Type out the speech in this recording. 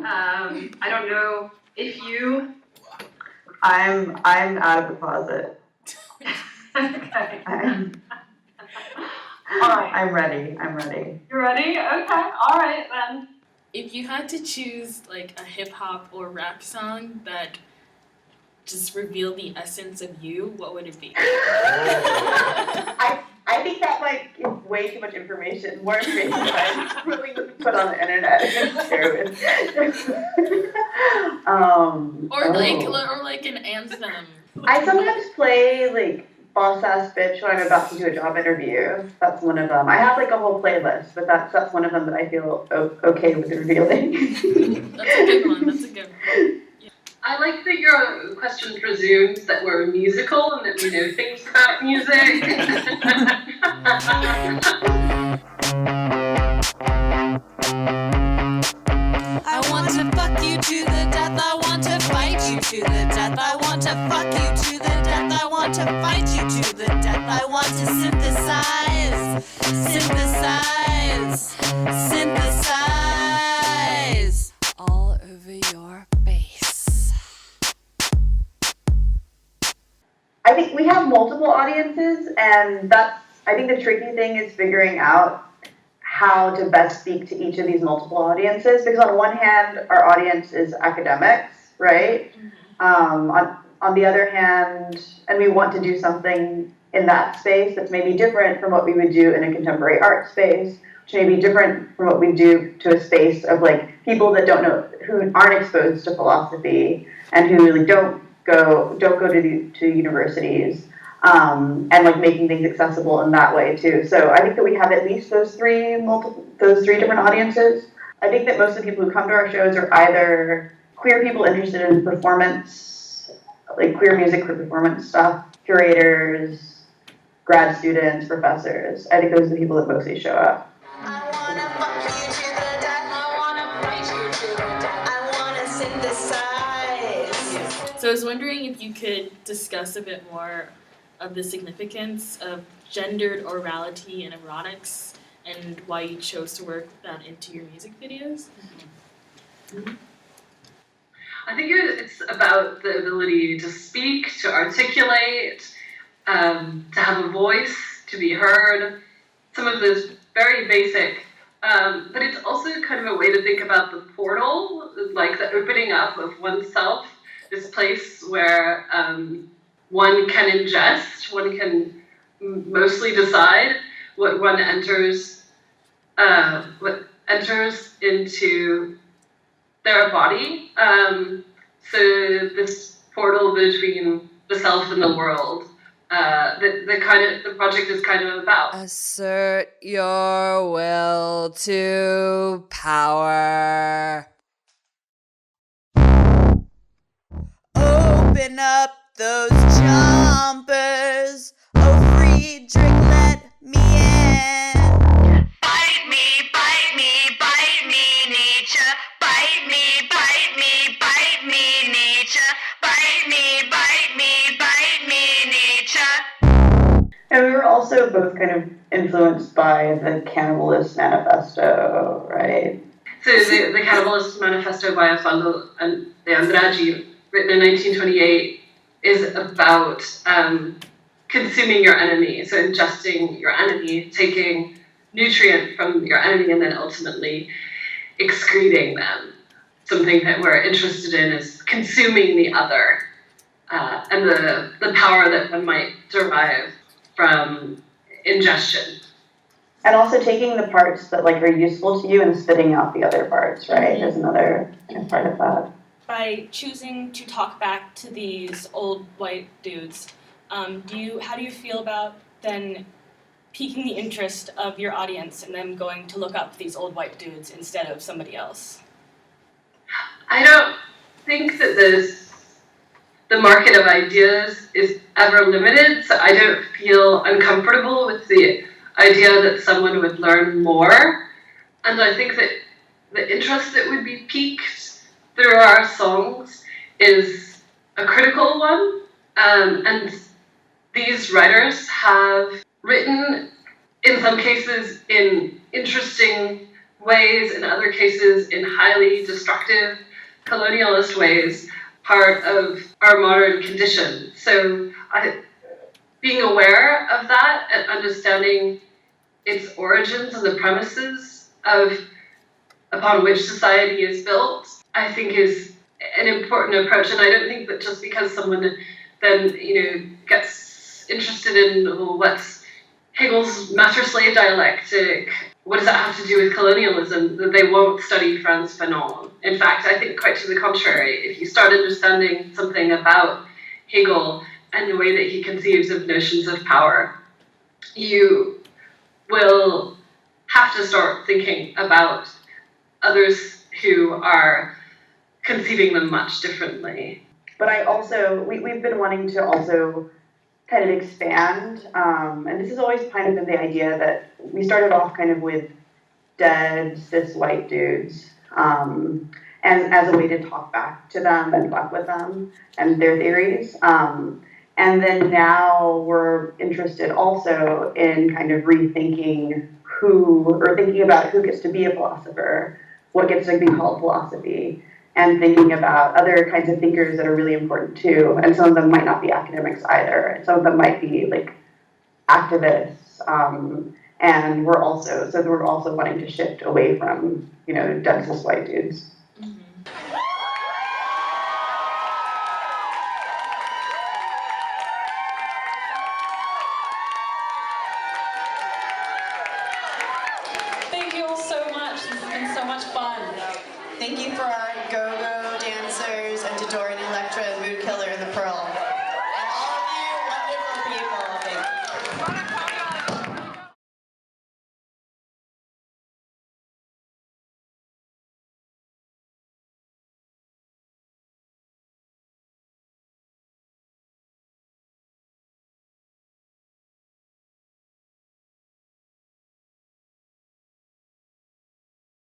I don't know if you... I'm out of the closet. Okay. I'm ready. You're ready? Okay. All right, then. If you had to choose like a hip-hop or rap song that just revealed the essence of you, what would it be? I think that might give way too much information. More information than I'm willing to put on the internet and share with. Or like an anthem. I sometimes play like Boss Ass Bitch when I'm about to do a job interview. That's one of them. I have like a whole playlist, but that's one of them that I feel okay with revealing. That's a good one. Yeah. I like that your question presumes that we're musical and that we know things about music. I want to fuck you to the death, I want to fight you to the death, I want to fuck you to the death, I want to fight you to the death, I want to synthesize all over your face. I think we have multiple audiences, and I think the tricky thing is figuring out how to best speak to each of these multiple audiences, because on one hand, our audience is academics, right? On the other hand, and we want to do something in that space that's maybe different from what we would do in a contemporary art space, which may be different from what we do to a space of like people that who aren't exposed to philosophy and who really don't go to universities. And like making things accessible in that way too. So I think that we have at least those three different audiences. I think that most of the people who come to our shows are either queer people interested in performance, like queer music for performance stuff, curators, grad students, professors. I think those are the people that mostly show up. I wanna fuck you to the death, I wanna fight you to the death, I wanna synthesize. So I was wondering if you could discuss a bit more of the significance of gendered orality and erotics and why you chose to work that into your music videos? I think it's about the ability to speak, to articulate, to have a voice, to be heard. Some of those very basic, but it's also kind of a way to think about the portal, like the opening up of oneself, this place where one can ingest, one can mostly decide what one enters into their body. So this portal between the self and the world, the project is kind of about. Assert your will to power. Open up those jumpers. Oh, Friedrich, let me in. Bite me, Nietzsche. Bite me, Nietzsche. Bite me, Nietzsche. And we were also both kind of influenced by the Cannibalist Manifesto, right? So the Capitalist Manifesto by Osvaldo de Andrade, written in 1928, is about consuming your enemy, so ingesting your enemy, taking nutrient from your enemy, and then ultimately excreting them. Something that we're interested in is consuming the other, and the power that one might derive from ingestion. And also taking the parts that like are useful to you and spitting out the other parts, right? There's another part of that. By choosing to talk back to these old white dudes, how do you feel about then piquing the interest of your audience and them going to look up these old white dudes instead of somebody else? I don't think that the market of ideas is ever limited, so I don't feel uncomfortable with the idea that someone would learn more. And I think that the interest that would be piqued through our songs is a critical one. And these writers have written, in some cases, in interesting ways, in other cases in highly destructive colonialist ways, part of our modern condition. So being aware of that and understanding its origins and the premises upon which society is built, I think is an important approach. And I don't think that just because someone then, gets interested in what's Hegel's master-slave dialectic, what does that have to do with colonialism, that they won't study Frantz Fanon. In fact, I think quite to the contrary. If you start understanding something about Hegel and the way that he conceives of notions of power, you will have to start thinking about others who are conceiving them much differently. But we've been wanting to also kind of expand, and this has always kind of been the idea that we started off kind of with dead cis white dudes, and as a way to talk back to them and fuck with them and their theories. And then now we're interested also in kind of rethinking thinking about who gets to be a philosopher, what gets to be called philosophy, and thinking about other kinds of thinkers that are really important too. And some of them might not be academics either. And some of them might be like activists. And we're also wanting to shift away from, dead cis white dudes. Thank you all so much. This has been so much fun. Thank you for our go-go dancers and to Dorian and Electra and